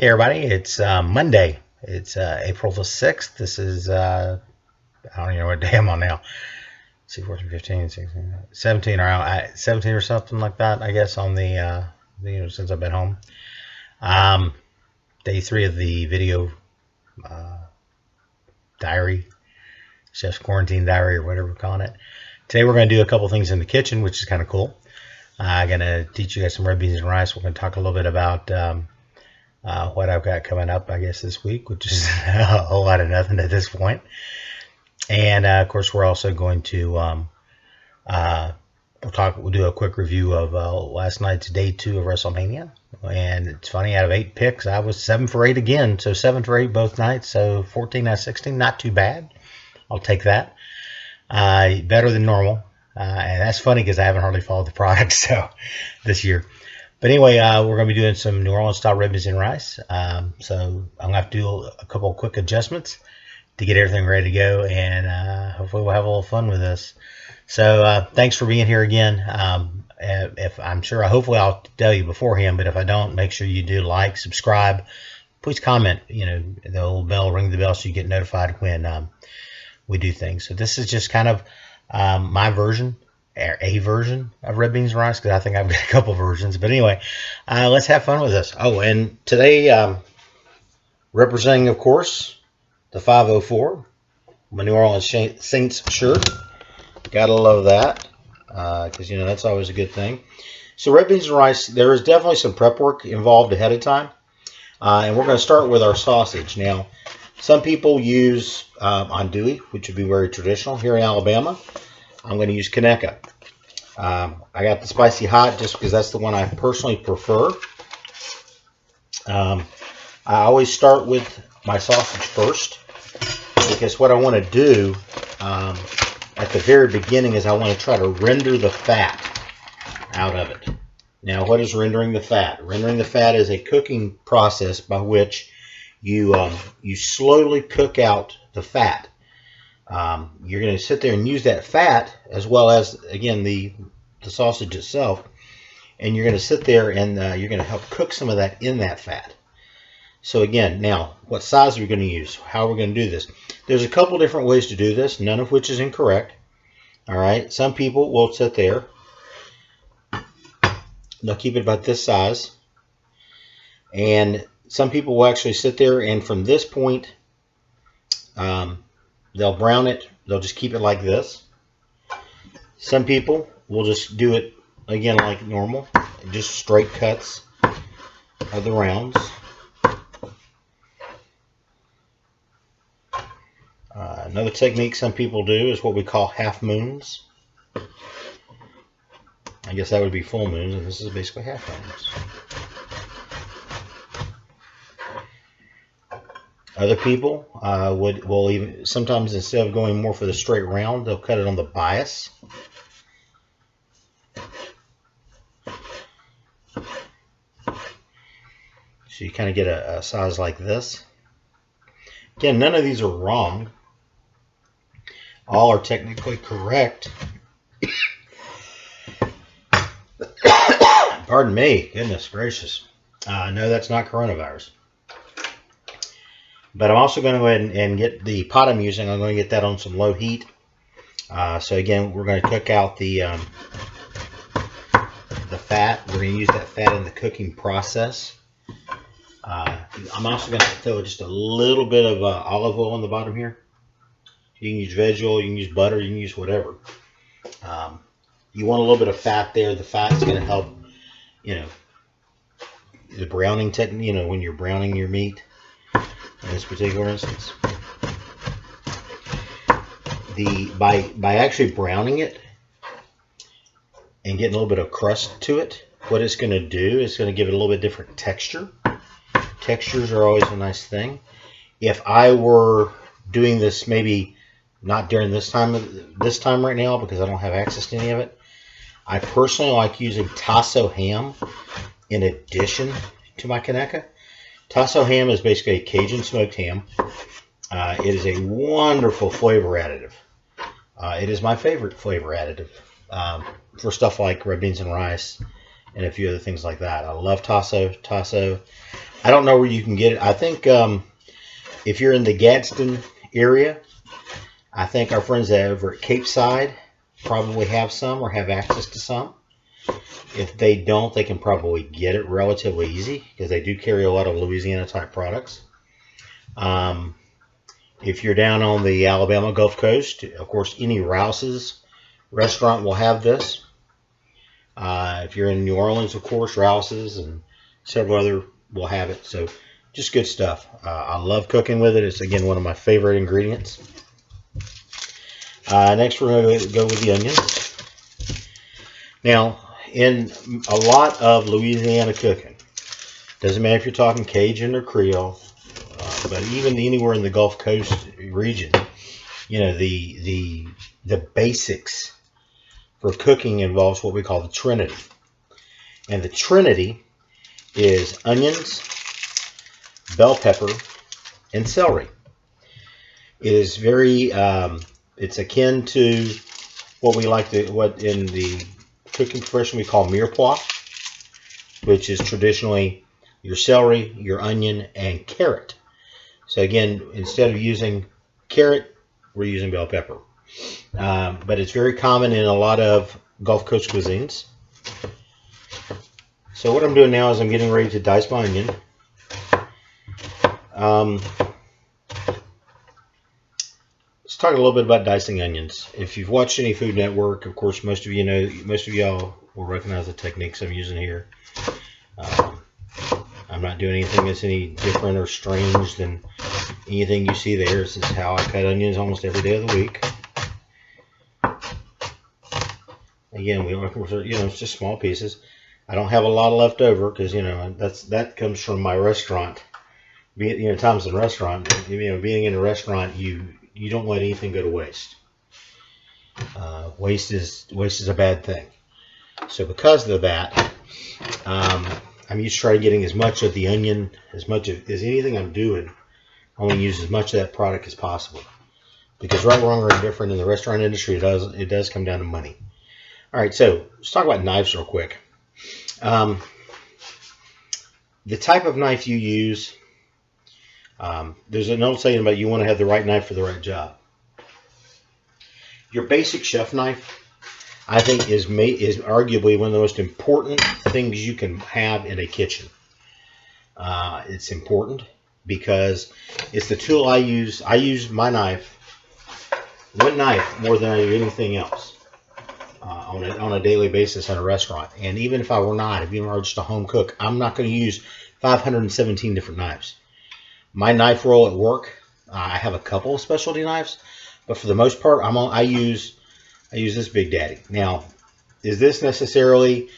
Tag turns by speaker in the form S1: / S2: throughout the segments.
S1: Hey everybody, it's Monday. It's April the 6th. This is, I don't even know what day I'm on now. See, 14, 15, 16, 17 around, 17 or something like that, I guess, on since I've been home. Day 3 of the video uh, diary, chef's quarantine diary, or whatever we're calling it. Today we're going to do a couple things in the kitchen, which is kind of cool. I'm going to teach you guys some red beans and rice. We're going to talk a little bit about what I've got coming up, I guess, this week, which is a whole lot of nothing at this point. And of course, we're also going to we'll do a quick review of last night's day 2 of Wrestlemania. And it's funny, out of 8 picks, I was 7 for 8 again. So 7 for 8 both nights. So 14 out of 16, not too bad. I'll take that. Better than normal. And that's funny because I haven't hardly followed the product this year. But anyway, we're going to be doing some New Orleans style red beans and rice. So I'm going to have to do a couple of quick adjustments to get everything ready to go. And hopefully we'll have a little fun with this. So thanks for being here again. Hopefully I'll tell you beforehand, but if I don't, make sure you do like, subscribe. Please comment, the little bell, ring the bell so you get notified when we do things. So this is just kind of my version. A version of red beans and rice, because I think I've got a couple versions. But anyway, let's have fun with this. Oh, and today, representing, of course, the 504, my New Orleans Saints shirt. Gotta love that, because, that's always a good thing. So red beans and rice, there is definitely some prep work involved ahead of time. And we're going to start with our sausage. Now, some people use andouille, which would be very traditional. Here in Alabama, I'm going to use Conecuh. I got the spicy hot just because that's the one I personally prefer. I always start with my sausage first because what I want to do at the very beginning is I want to try to render the fat out of it. Now, what is rendering the fat? Rendering the fat is a cooking process by which you slowly cook out the fat. You're going to sit there and use that fat as well as, again, the sausage itself, and you're going to sit there and you're going to help cook some of that in that fat. So again, now, what size are we going to use? How are we going to do this? There's a couple different ways to do this, none of which is incorrect. All right, some people will sit there. They'll keep it about this size. And some people will actually sit there and from this point, they'll brown it. They'll just keep it like this. Some people will just do it, again, like normal. Just straight cuts of the rounds. Another technique some people do is what we call half moons. I guess that would be full moons, and this is basically half moons. Other people will even sometimes, instead of going more for the straight round, they'll cut it on the bias. So you kind of get a size like this. Again, none of these are wrong. All are technically correct. Pardon me. Goodness gracious. No, that's not coronavirus. But I'm also going to go ahead and get the pot I'm using. I'm going to get that on some low heat. So again, we're going to cook out the fat. We're going to use that fat in the cooking process. I'm also going to throw just a little bit of olive oil on the bottom here. You can use veg oil, you can use butter, you can use whatever. You want a little bit of fat there. The fat is going to help, the browning technique, when you're browning your meat. In this particular instance, by actually browning it and getting a little bit of crust to it, what it's going to do is going to give it a little bit different texture. Textures are always a nice thing. If I were doing this, maybe not during this time right now because I don't have access to any of it, I personally like using tasso ham in addition to my Conecuh. Tasso ham is basically a Cajun smoked ham. It is a wonderful flavor additive. It is my favorite flavor additive for stuff like red beans and rice and a few other things like that. I love tasso. Tasso I don't know where you can get it. I think if you're in the Gadsden area, I think our friends over at Cape Side probably have some or have access to some. If they don't, they can probably get it relatively easy because they do carry a lot of Louisiana type products. If you're down on the Alabama Gulf Coast, of course, any Rouse's restaurant will have this. If you're in New Orleans, of course, Rouse's and several other will have it. So just good stuff. I love cooking with it. It's, again, one of my favorite ingredients. Next, we're going to go with the onions. Now, in a lot of Louisiana cooking, doesn't matter if you're talking Cajun or Creole, but even anywhere in the Gulf Coast region, you know, the basics for cooking involves what we call the Trinity. And the Trinity is onions, bell pepper, and celery. It is very, it's akin to what in the cooking profession we call mirepoix, which is traditionally your celery, your onion, and carrot. So again, instead of using carrot, we're using bell pepper. But it's very common in a lot of Gulf Coast cuisines. So what I'm doing now is I'm getting ready to dice my onion. Let's talk a little bit about dicing onions. If you've watched any Food Network, of course, most of y'all will recognize the techniques I'm using here. I'm not doing anything that's any different or strange than anything you see there. This is how I cut onions almost every day of the week. Again, it's just small pieces. I don't have a lot left over because that comes from my restaurant. Times in restaurant. Being in a restaurant, you don't let anything go to waste. Waste is a bad thing. So because of that, I'm used to trying getting as much of the onion, as anything I'm doing. I want to use as much of that product as possible. Because right, wrong, or indifferent in the restaurant industry, it does come down to money. All right, so let's talk about knives real quick. The type of knife you use, there's an old saying about you want to have the right knife for the right job. Your basic chef knife, I think, is arguably one of the most important things you can have in a kitchen. It's important because it's the tool I use. I use one knife more than I do anything else on a daily basis in a restaurant. And even if I were just a home cook, I'm not going to use 517 different knives. My knife roll at work, I have a couple of specialty knives, but for the most part, I use this Big Daddy. Now, is this necessarily,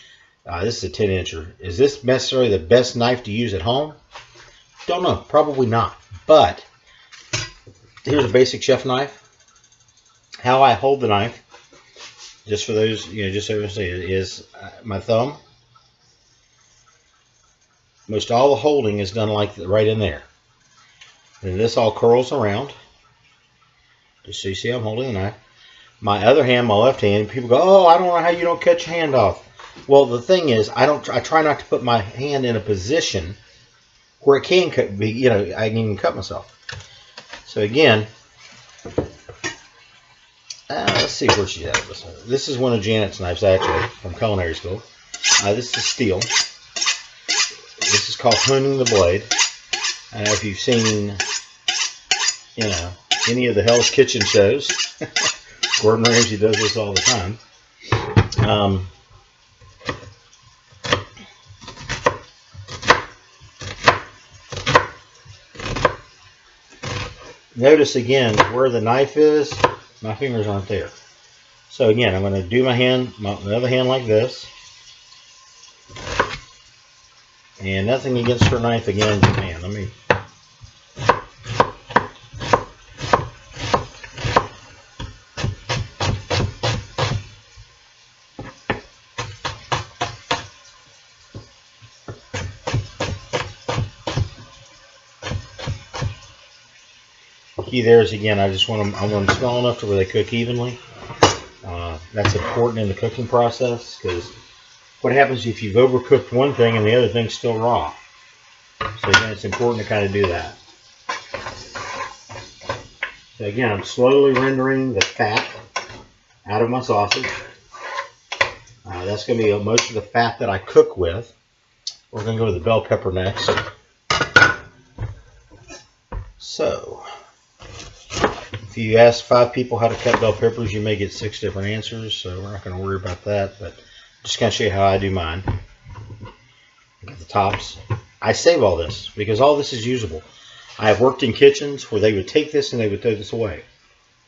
S1: this is a 10-incher, is this necessarily the best knife to use at home? Don't know, probably not. But here's a basic chef knife. How I hold the knife, just for those, just so you see, is my thumb. Most all the holding is done like right in there. And this all curls around. Just so you see, I'm holding the knife. My other hand, my left hand, people go, "Oh, I don't know how you don't cut your hand off." Well, the thing is, I try not to put my hand in a position where it can cut. I can even cut myself. So again, let's see where she's at. This is one of Janet's knives, actually, from culinary school. This is steel. This is called honing the blade. I don't know if you've seen, any of the Hell's Kitchen shows. Gordon Ramsay does this all the time. Notice again where the knife is, my fingers aren't there. So again, I'm going to do my other hand like this. And nothing against her knife again, man. Let me. Key there is, again, I want them small enough to where they cook evenly. That's important in the cooking process because what happens if you've overcooked one thing and the other thing's still raw? So again, it's important to kind of do that. So again, I'm slowly rendering the fat out of my sausage. That's going to be most of the fat that I cook with. We're going to go with the bell pepper next. So, if you ask 5 people how to cut bell peppers, you may get 6 different answers, so we're not going to worry about that, but just going to show you how I do mine. Got the tops. I save all this because all this is usable. I have worked in kitchens where they would take this and they would throw this away.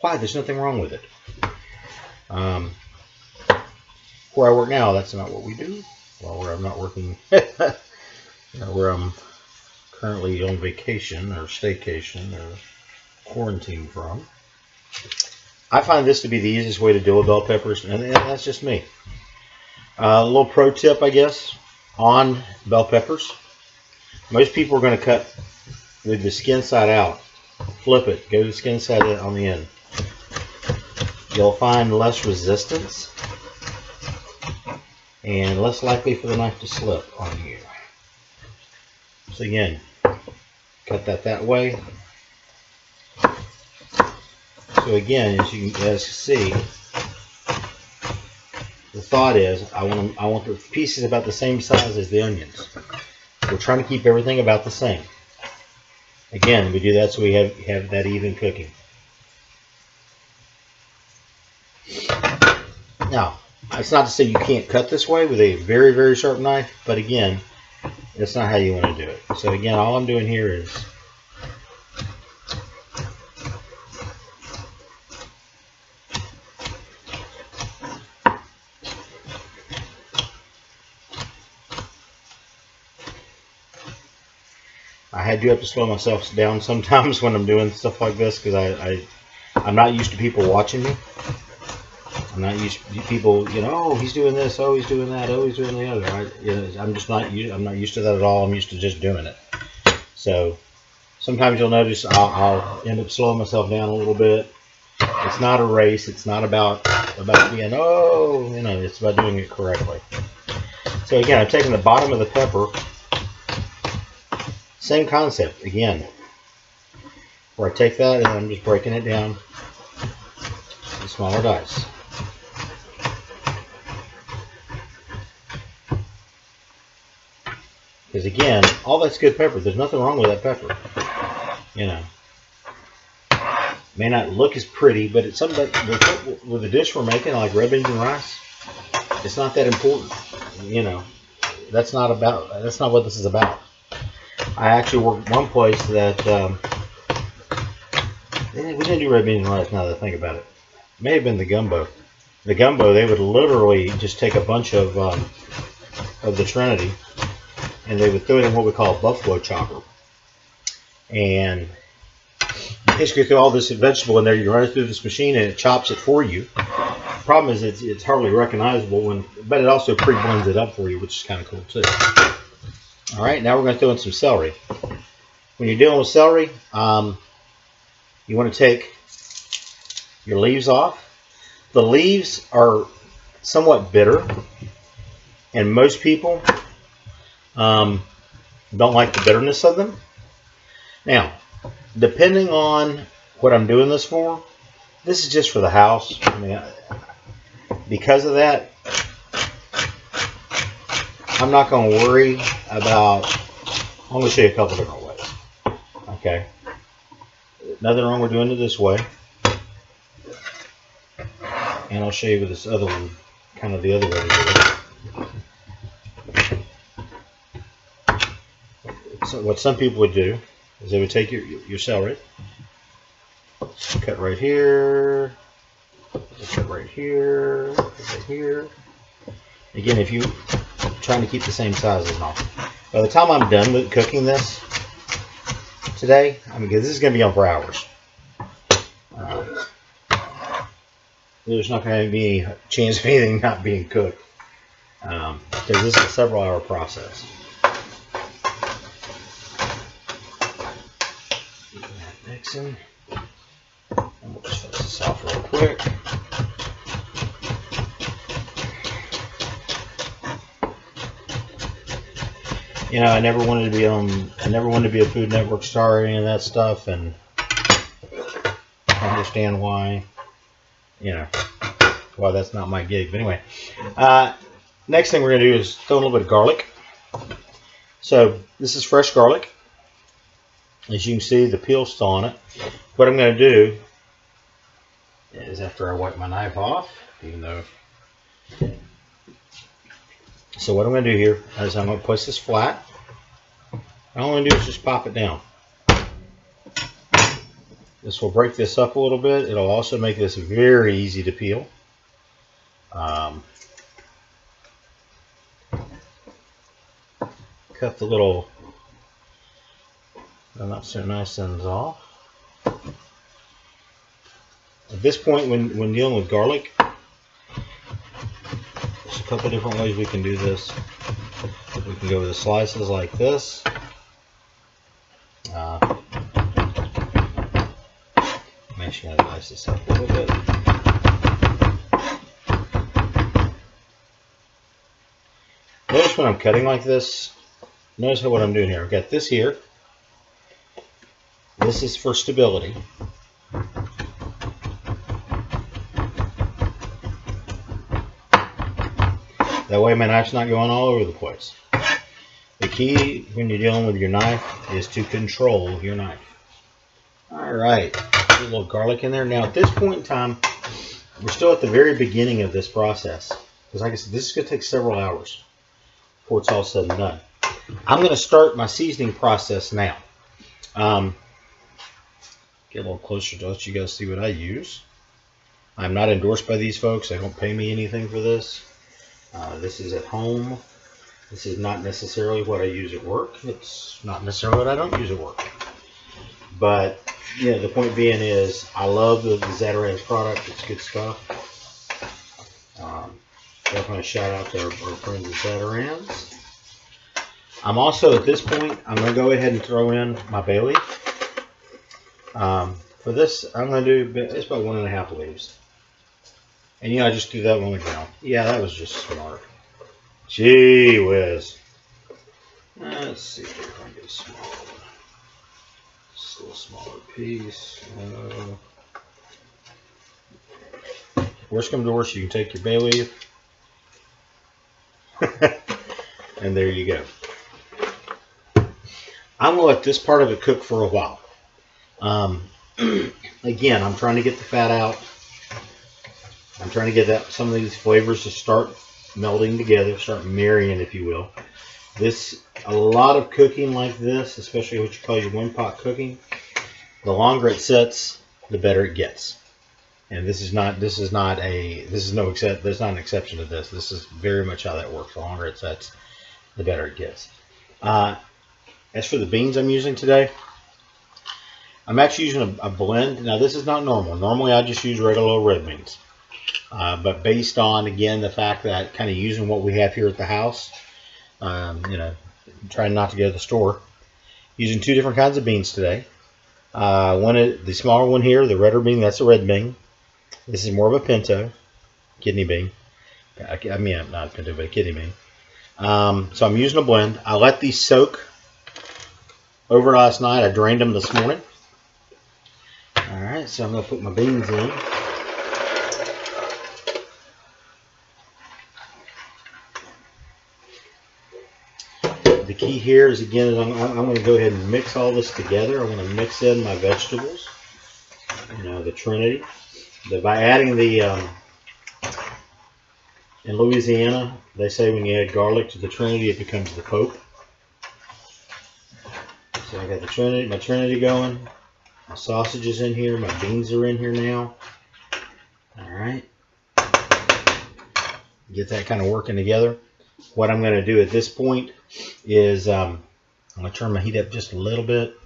S1: Why? There's nothing wrong with it. Where I work now, that's not what we do. Well, where I'm not working, where I'm currently on vacation or staycation or quarantine from. I find this to be the easiest way to deal with bell peppers, and that's just me. A little pro tip, I guess, on bell peppers. Most people are going to cut with the skin side out. Flip it, go to the skin side on the end. You'll find less resistance and less likely for the knife to slip on you. So again, cut that way. So again, as you see, the thought is I want the pieces about the same size as the onions. We're trying to keep everything about the same. Again, we do that so we have that even cooking. Now, it's not to say you can't cut this way with a very, very sharp knife, but again, that's not how you want to do it. So again, all I'm doing here is I do have to slow myself down sometimes when I'm doing stuff like this because I'm not used to people watching me. I'm not used to people, oh, he's doing this, oh, he's doing that, oh, he's doing the other. I'm not used to that at all. I'm used to just doing it. So sometimes you'll notice I'll end up slowing myself down a little bit. It's not a race. It's not about being, it's about doing it correctly. So again, I'm taking the bottom of the pepper. Same concept again, where I take that and I'm just breaking it down in smaller dice. Because again, all that's good pepper. There's nothing wrong with that pepper. May not look as pretty, but it's something that with the dish we're making, like red beans and rice, it's not that important. That's not what this is about. I actually worked one place that we didn't do red beans and rice. Now that I think about it, may have been the gumbo. The gumbo, they would literally just take a bunch of the Trinity, and they would throw it in what we call a buffalo chopper, and basically throw all this vegetable in there. You run it through this machine, and it chops it for you. The problem is it's hardly recognizable but it also pre-blends it up for you, which is kind of cool too. All right, now we're going to throw in some celery. When you're dealing with celery, you want to take your leaves off. The leaves are somewhat bitter, and most people don't like the bitterness of them. Now, depending on what I'm doing this for, this is just for the house. Because of that, I'm not going to worry about. I'm going to show you a couple different ways. Okay, nothing wrong with doing it this way, and I'll show you with this other one, kind of the other way to do it. So what some people would do is they would take your celery, cut right here, cut right here, cut right here. Again, if you're trying to keep the same size as normal. By the time I'm done with cooking this today, because this is going to be on for hours, there's not going to be any chance of anything not being cooked, because this is a several-hour process. Mixing. And we'll just finish this off real quick. You know, I never wanted to be a Food Network star or any of that stuff, and I understand why. You know, why that's not my gig. But anyway, next thing we're going to do is throw a little bit of garlic. So this is fresh garlic. As you can see, the peel's still on it. What I'm going to do is, after I wipe my knife off, even though... So what I'm going to do here is I'm going to place this flat. All I'm going to do is just pop it down. This will break this up a little bit. It'll also make this very easy to peel. Cut the little not so nice ends off. At this point, when dealing with garlic, there's a couple different ways we can do this. We can go with the slices like this. I'm actually going to dice this up a little bit. Notice when I'm cutting like this, notice what I'm doing here. I've got this here. This is for stability. That way my knife's not going all over the place. The key when you're dealing with your knife is to control your knife. Alright, put a little garlic in there. Now at this point in time, we're still at the very beginning of this process. Because like I said, this is going to take several hours before it's all said and done. I'm going to start my seasoning process now. Get a little closer to let you guys see what I use. I'm not endorsed by these folks. They don't pay me anything for this. This is at home. This is not necessarily what I use at work. It's not necessarily what I don't use at work. But yeah, the point being is I love the Zatarain's product. It's good stuff. Definitely a shout out to our friends at Zatarain's. I'm also, at this point, I'm going to go ahead and throw in my bay leaf. For this, I'm going to do, it's about 1.5 leaves. And you know, I just threw that one down. Yeah, that was just smart. Gee whiz. Let's see if I can get a small one. Just a little smaller piece. Worst comes to worst, you can take your bay leaf. And there you go. I'm going to let this part of it cook for a while. Again, I'm trying to get the fat out. I'm trying to get some of these flavors to start melding together, start marrying, if you will. A lot of cooking like this, especially what you call your one pot cooking, the longer it sits, the better it gets. And there's not an exception to this. This is very much how that works. The longer it sets, the better it gets. As for the beans I'm using today, I'm actually using a blend. Now this is not normal. Normally I just use regular red beans. But based on, again, the fact that kind of using what we have here at the house, you know, trying not to go to the store, using 2 different kinds of beans today. The smaller one here, the redder bean, that's a red bean. This is more of a pinto, kidney bean. I mean, not a pinto, but a kidney bean. So I'm using a blend. I let these soak over last night. I drained them this morning. Alright, so I'm going to put my beans in. The key here is, again, I'm going to go ahead and mix all this together. I'm going to mix in my vegetables, you know, the Trinity. By adding in Louisiana, they say when you add garlic to the Trinity, it becomes the Pope. So I got the Trinity, my Trinity going. My sausage is in here. My beans are in here now. All right. Get that kind of working together. What I'm going to do at this point is I'm going to turn my heat up just a little bit.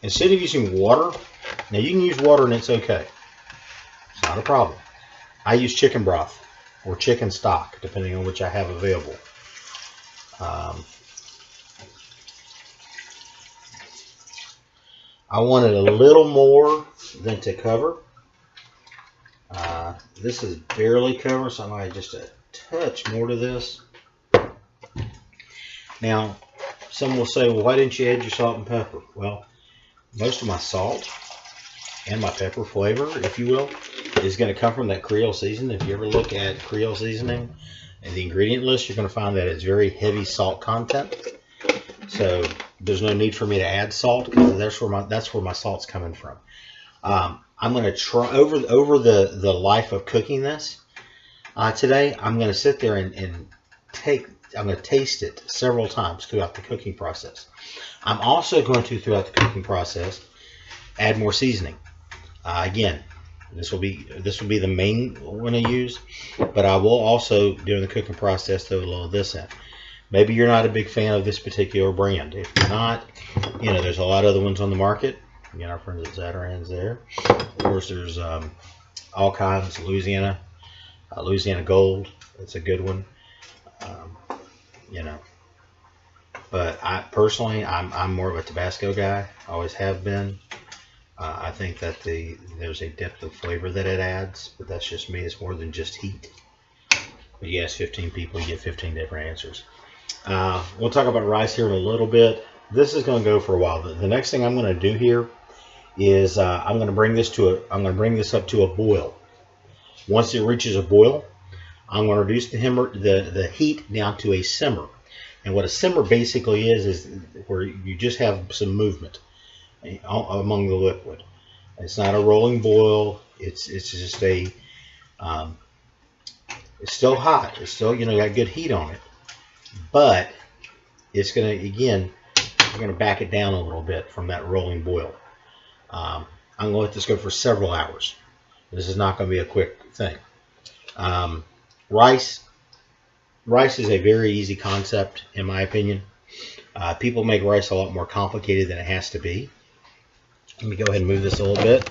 S1: Instead of using water, now you can use water and it's okay. It's not a problem. I use chicken broth or chicken stock, depending on which I have available. I want it a little more than to cover. This is barely covered, so I'm going to add just a touch more to this. Now, some will say, well, why didn't you add your salt and pepper? Well, most of my salt and my pepper flavor, if you will, is going to come from that Creole season. If you ever look at Creole seasoning and the ingredient list, you're going to find that it's very heavy salt content. So there's no need for me to add salt because that's where my salt's coming from. I'm going to try over the life of cooking this today. I'm going to sit there and I'm going to taste it several times throughout the cooking process. I'm also going to, throughout the cooking process, add more seasoning. Again, this will be the main one I use, but I will also, during the cooking process, throw a little of this in. Maybe you're not a big fan of this particular brand. If you're not, there's a lot of other ones on the market. Again, our friends at Zatarain's there. Of course, there's all kinds. Louisiana Gold. It's a good one. But I personally, I'm more of a Tabasco guy. Always have been. I think that there's a depth of flavor that it adds, but that's just me. It's more than just heat. But you ask 15 people, you get 15 different answers. We'll talk about rice here in a little bit. This is going to go for a while. The next thing I'm going to do here is I'm going to bring this up to a boil. Once it reaches a boil, I'm going to reduce the heat down to a simmer. And what a simmer basically is where you just have some movement among the liquid. It's not a rolling boil. It's just it's still hot. It's still got good heat on it, but it's going to, again, we're going to back it down a little bit from that rolling boil. I'm going to let this go for several hours. This is not going to be a quick thing. Rice is a very easy concept, in my opinion. People make rice a lot more complicated than it has to be. Let me go ahead and move this a little bit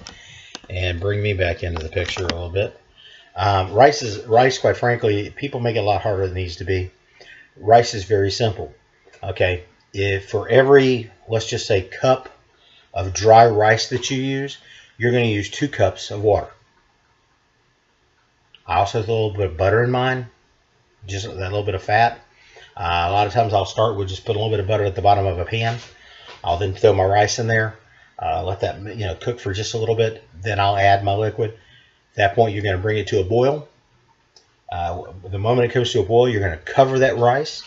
S1: and bring me back into the picture a little bit. Rice, quite frankly, people make it a lot harder than it needs to be. Rice is very simple. Okay, if for every, let's just say, cup of dry rice that you use, you're going to use 2 cups of water. I also have a little bit of butter in mine, just that little bit of fat. A lot of times I'll start with just put a little bit of butter at the bottom of a pan. I'll then throw my rice in there, let that cook for just a little bit. Then I'll add my liquid. At that point, you're going to bring it to a boil. The moment it comes to a boil, you're going to cover that rice.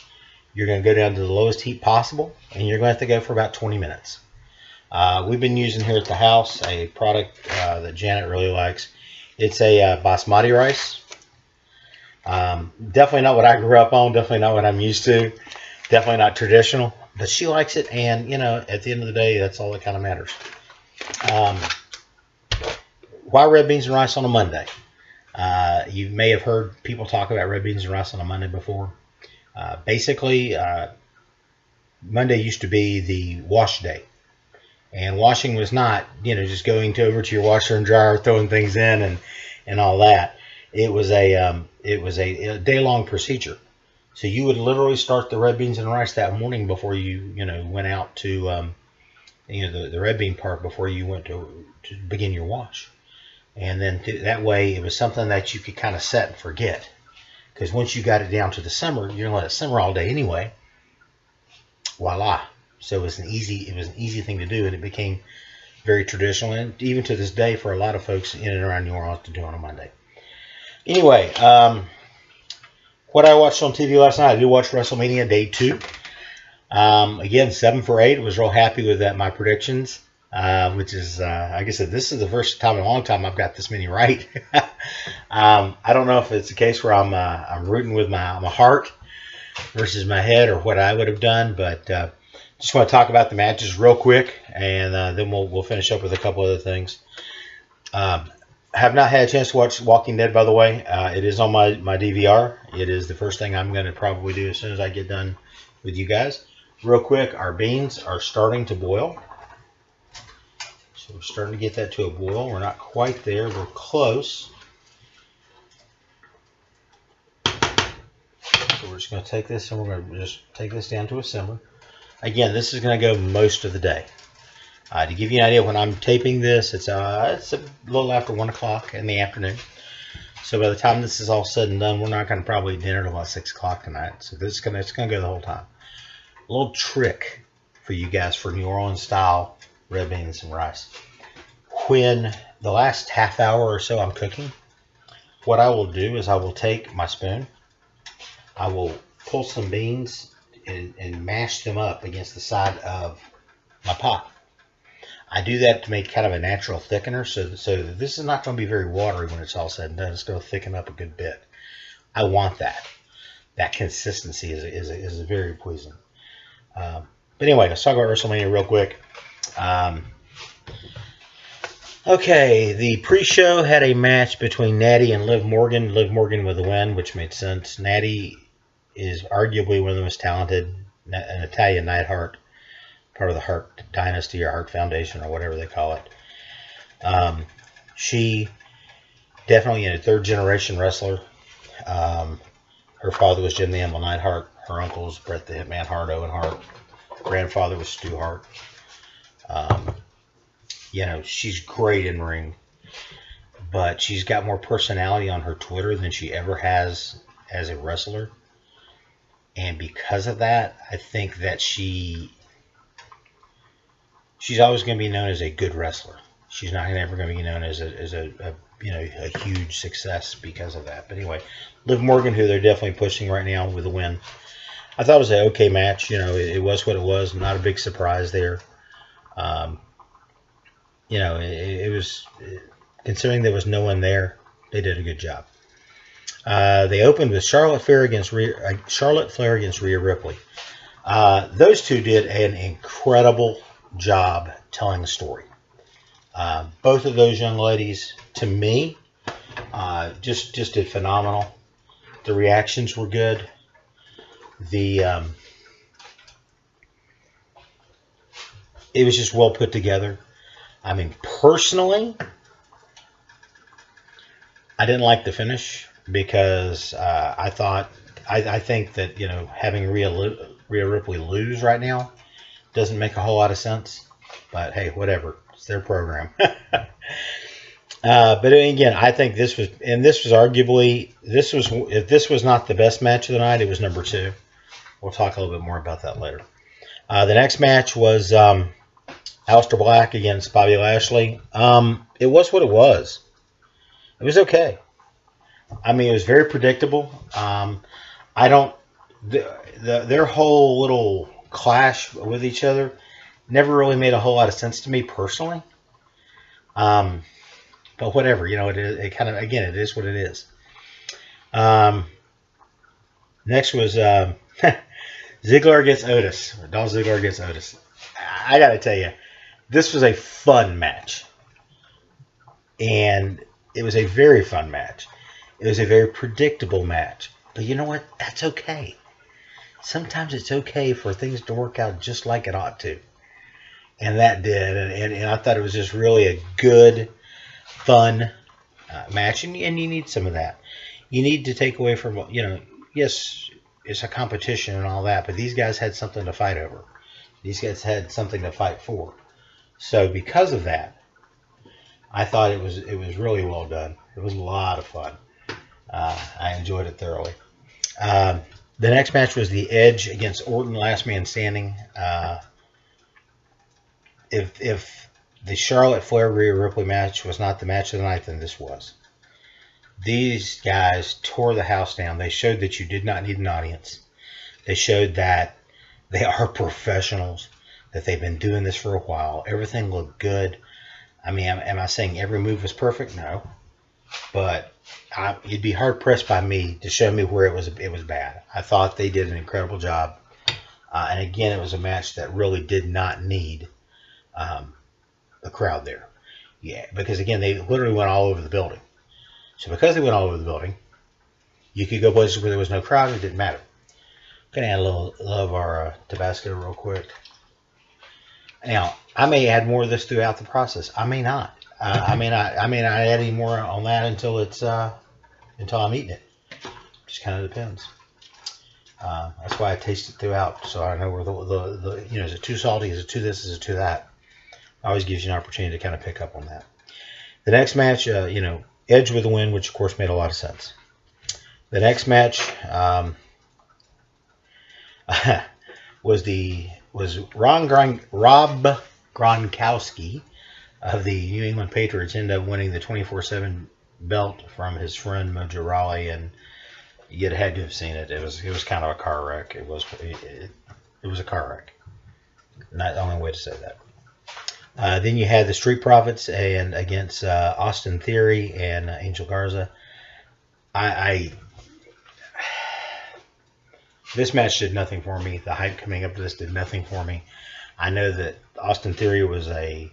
S1: You're going to go down to the lowest heat possible, and you're going to have to go for about 20 minutes. We've been using here at the house a product that Janet really likes. It's a basmati rice. Definitely not what I grew up on. Definitely not what I'm used to. Definitely not traditional. But she likes it, and at the end of the day, that's all that kind of matters. Why red beans and rice on a Monday? You may have heard people talk about red beans and rice on a Monday before. Basically, Monday used to be the wash day. And washing was not, just going over to your washer and dryer, throwing things in and all that. It was a day-long procedure. So you would literally start the red beans and rice that morning before you went out to the red bean part before you went to begin your wash. And then that way it was something that you could kind of set and forget. Because once you got it down to the simmer, you're gonna let it simmer all day anyway. Voila. So it was an easy thing to do, and it became very traditional, and even to this day for a lot of folks in and around New Orleans to do on a Monday. Anyway, what I watched on TV last night, I did watch Wrestlemania Day 2. Again, 7 for 8. Was real happy with that. My predictions, which is, like I said, this is the first time in a long time I've got this many right. I don't know if it's a case where I'm rooting with my heart versus my head or what I would have done, but just want to talk about the matches real quick, and then we'll finish up with a couple other things. Have not had a chance to watch Walking Dead, by the way. It is on my DVR. It is the first thing I'm going to probably do as soon as I get done with you guys. Real quick, our beans are starting to boil. So we're starting to get that to a boil. We're not quite there. We're close. So we're just going to take this and we're going to just take this down to a simmer. Again, this is going to go most of the day. To give you an idea, when I'm taping this, it's a little after 1 o'clock in the afternoon. So by the time this is all said and done, we're not going to probably eat dinner till about 6 o'clock tonight. So it's going to go the whole time. A little trick for you guys for New Orleans style red beans and rice. When the last half hour or so I'm cooking, what I will do is I will take my spoon, I will pull some beans and mash them up against the side of my pot. I do that to make kind of a natural thickener, so this is not going to be very watery when it's all said and done. It's going to thicken up a good bit. I want that. That consistency is very pleasing. But anyway, let's talk about WrestleMania real quick. Okay, the pre-show had a match between Natty and Liv Morgan. Liv Morgan with the win, which made sense. Natty is arguably one of the most talented, an Italian Neidhart, part of the Hart Dynasty or Hart Foundation or whatever they call it. She definitely a third-generation wrestler. Her father was Jim the Animal Neidhart. Her uncle was Bret the Hitman Hart, Owen Hart. Grandfather was Stu Hart. She's great in ring, but she's got more personality on her Twitter than she ever has as a wrestler. And because of that, I think that she's always going to be known as a good wrestler. She's not ever going to be known as a huge success because of that. But anyway, Liv Morgan, who they're definitely pushing right now with a win. I thought it was an okay match. It was what it was. Not a big surprise there. It was, considering there was no one there, they did a good job. They opened with Charlotte Flair against Rhea Ripley. Those two did an incredible job telling the story. Both of those young ladies, to me, just did phenomenal. The reactions were good. It was just well put together. I mean, personally, I didn't like the finish because I think that having Rhea Ripley lose right now doesn't make a whole lot of sense. But hey, whatever, it's their program. But again, I think this was arguably if this was not the best match of the night, it was number 2. We'll talk a little bit more about that later. The next match was Aleister Black against Bobby Lashley. It was what it was. It was okay. I mean, it was very predictable. Their whole little clash with each other never really made a whole lot of sense to me personally. But whatever, it kind of, again, it is what it is. Next was Ziggler against Otis. Dolph Ziggler against Otis. I got to tell you, this was a fun match. And it was a very fun match. It was a very predictable match. But you know what? That's okay. Sometimes it's okay for things to work out just like it ought to. And that did. And I thought it was just really a good, fun match. And you need some of that. You need to take away from, yes, it's a competition and all that. But these guys had something to fight over. These guys had something to fight for. So because of that, I thought it was really well done. It was a lot of fun. I enjoyed it thoroughly. The next match was the Edge against Orton, last man standing. If the Charlotte Flair Rhea Ripley match was not the match of the night, then this was. These guys tore the house down. They showed that you did not need an audience. They showed that they are professionals, that they've been doing this for a while. Everything looked good. I mean, am I saying every move was perfect? No. But you'd be hard-pressed by me to show me where it was bad. I thought they did an incredible job. And again, it was a match that really did not need a crowd there. Yeah, because again, they literally went all over the building. So because they went all over the building, you could go places where there was no crowd. It didn't matter. I'm going to add a little of our Tabasco real quick. Now, I may add more of this throughout the process. I may not. I may not add any more on that until I'm eating it. Just kind of depends. That's why I taste it throughout, so I know where the is it too salty? Is it too this? Is it too that? Always gives you an opportunity to kind of pick up on that. The next match, Edge with the win, which of course made a lot of sense. The next match, was Rob Gronkowski of the New England Patriots ended up winning the 24/7 belt from his friend Mojo Rawley, and you had to have seen it. It was kind of a car wreck. It was a car wreck. Not the only way to say that. Then you had the Street Profits and against Austin Theory and Angel Garza. This match did nothing for me. The hype coming up to this did nothing for me. I know that Austin Theory was a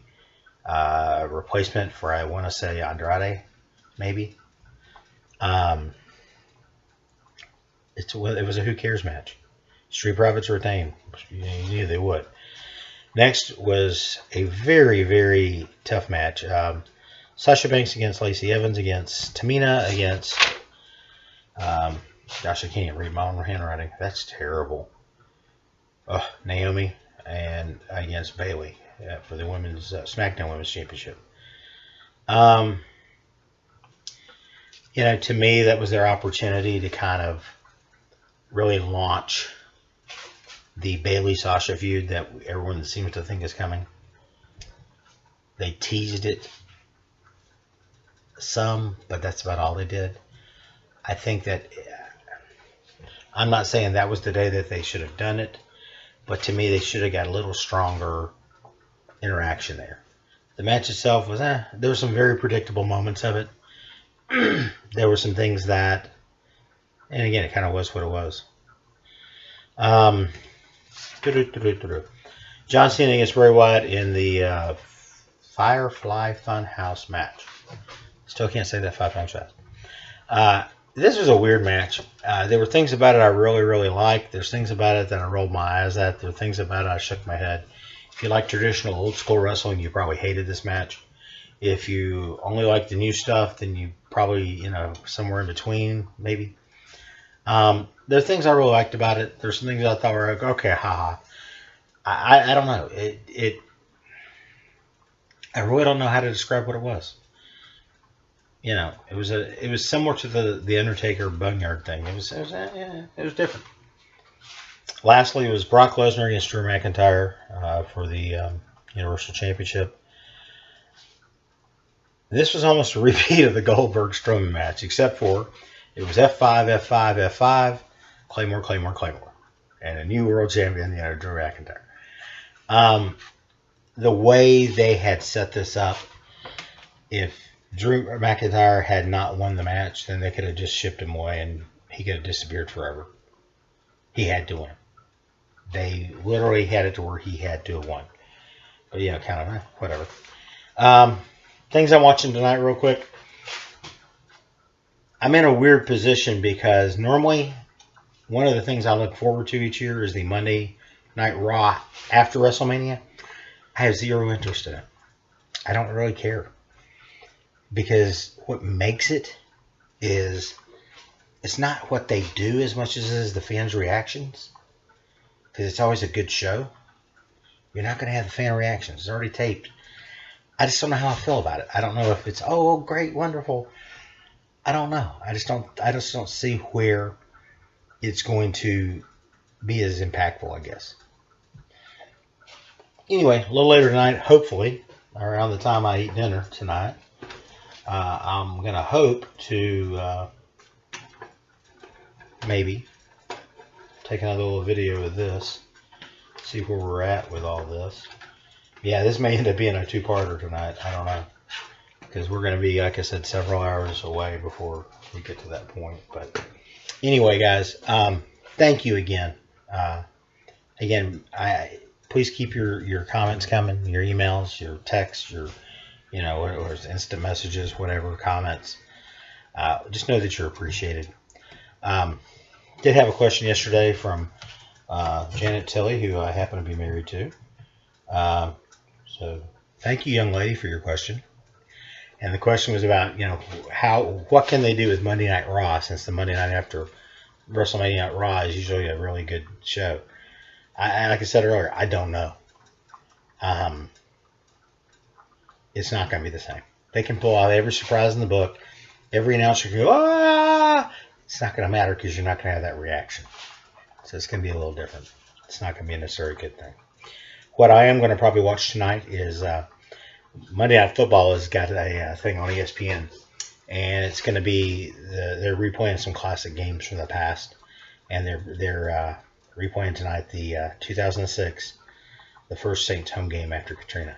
S1: replacement for, I want to say, Andrade, maybe. It was a who cares match. Street Profits retained. You knew they would. Next was a very, very tough match. Sasha Banks against Lacey Evans against Tamina against... gosh, I can't even read my own handwriting. That's terrible. Naomi and against Bayley for the women's SmackDown Women's Championship. To me, that was their opportunity to kind of really launch the Bayley-Sasha feud that everyone seems to think is coming. They teased it some, but that's about all they did. I think that... I'm not saying that was the day that they should have done it, but to me, they should have got a little stronger interaction there. The match itself was, there were some very predictable moments of it. There were some things that, and again, it kind of was what it was. John Cena against Bray Wyatt in the Firefly Funhouse match. Still can't say that 5 times fast. This was a weird match. There were things about it I really, really liked. There's things about it that I rolled my eyes at. There were things about it I shook my head. If you like traditional old school wrestling, you probably hated this match. If you only like the new stuff, then you probably, somewhere in between, maybe. There are things I really liked about it. There's some things I thought were like, okay, haha. I don't know. I really don't know how to describe what it was. It was similar to the Undertaker Boneyard thing. It was different. Lastly, it was Brock Lesnar against Drew McIntyre for the Universal Championship. This was almost a repeat of the Goldberg-Strowman match, except for it was F5, F5, F5, Claymore, Claymore, Claymore, and a new world champion, Drew McIntyre. The way they had set this up, if Drew McIntyre had not won the match, then they could have just shipped him away and he could have disappeared forever. He had to win. They literally had it to where he had to have won. But kind of whatever. Things I'm watching tonight real quick. I'm in a weird position because normally one of the things I look forward to each year is the Monday Night Raw after WrestleMania. I have zero interest in it. I don't really care. Because what makes it is it's not what they do as much as it is the fans' reactions. Because it's always a good show. You're not going to have the fan reactions. It's already taped. I just don't know how I feel about it. I don't know if it's, oh, great, wonderful. I don't know. I just don't see where it's going to be as impactful, I guess. Anyway, a little later tonight, hopefully, around the time I eat dinner tonight, I'm going to hope to maybe take another little video of this, see where we're at with all this. Yeah, this may end up being a two-parter tonight. I don't know. Because we're going to be, like I said, several hours away before we get to that point. But anyway, guys, thank you again. Please keep your comments coming, your emails, your texts, your, or instant messages, whatever, comments. Just know that you're appreciated. Did have a question yesterday from Janet Tilley, who I happen to be married to. So thank you, young lady, for your question. And the question was about, what can they do with Monday Night Raw, since the Monday night after WrestleMania Night Raw is usually a really good show. Like I said earlier, I don't know. It's not going to be the same. They can pull out every surprise in the book. Every announcer can go, ah! It's not going to matter because you're not going to have that reaction. So it's going to be a little different. It's not going to be necessarily a good thing. What I am going to probably watch tonight is Monday Night Football has got a thing on ESPN, and it's going to be they're replaying some classic games from the past, and they're replaying tonight the 2006, the first Saints home game after Katrina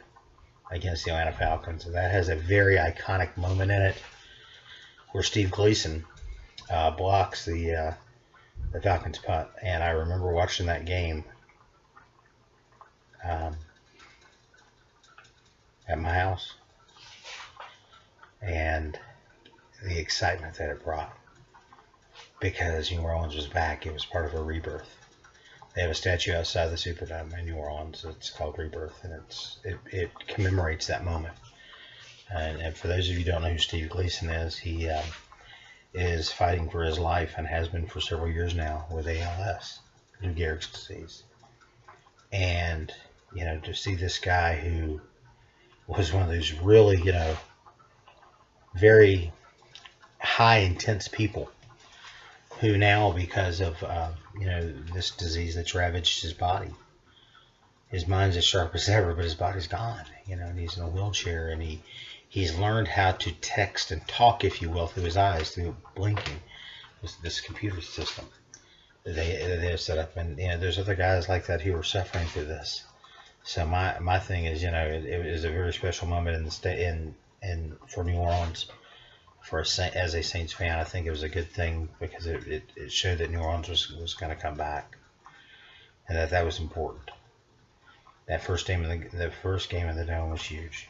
S1: against the Atlanta Falcons. And that has a very iconic moment in it where Steve Gleason blocks the Falcons punt. And I remember watching that game at my house and the excitement that it brought, because New Orleans was back. It was part of a rebirth. They have a statue outside the Superdome in New Orleans. It's called Rebirth, and it commemorates that moment. And for those of you who don't know who Steve Gleason is, he is fighting for his life and has been for several years now with ALS, Lou Gehrig's disease. And, you know, to see this guy who was one of those really, you know, very high intense people who now, because of you know, this disease that's ravaged his body, his mind's as sharp as ever, but his body's gone. You know, and he's in a wheelchair, and he's learned how to text and talk, if you will, through his eyes, through blinking. This computer system that they have set up, and you know, there's other guys like that who are suffering through this. So my thing is, you know, it was a very special moment in the state in for New Orleans. As a Saints fan, I think it was a good thing, because it showed that New Orleans was going to come back, and that was important. That first game in the Dome was huge,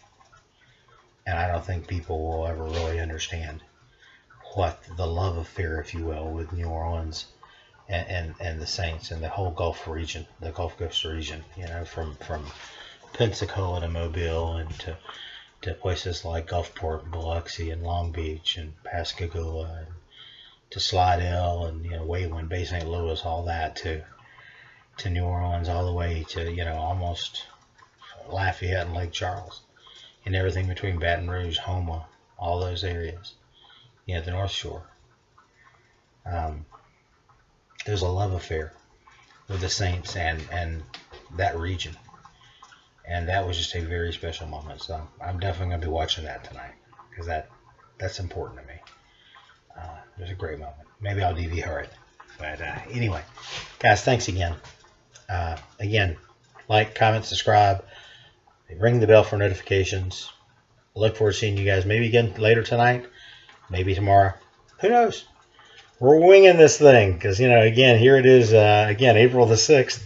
S1: and I don't think people will ever really understand what the love affair, if you will, with New Orleans and the Saints and the whole Gulf region, the Gulf Coast region. You know, from Pensacola to Mobile and to places like Gulfport and Biloxi and Long Beach and Pascagoula and to Slidell and, you know, Wayland, Bay St. Louis, all that to New Orleans, all the way to, you know, almost Lafayette and Lake Charles and everything between Baton Rouge, Houma, all those areas, you know, the North Shore. There's a love affair with the Saints and that region. And that was just a very special moment. So I'm definitely going to be watching that tonight, because that's important to me. It was a great moment. Maybe I'll DVR it. But anyway, guys, thanks again. Again, like, comment, subscribe, ring the bell for notifications. I look forward to seeing you guys maybe again later tonight, maybe tomorrow. Who knows? We're winging this thing because, you know, again, here it is, again, April the 6th,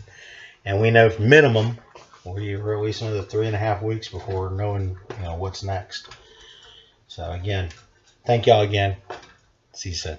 S1: and we know minimum we're at least another 3.5 weeks before knowing, you know, what's next. So again, thank y'all again. See you soon.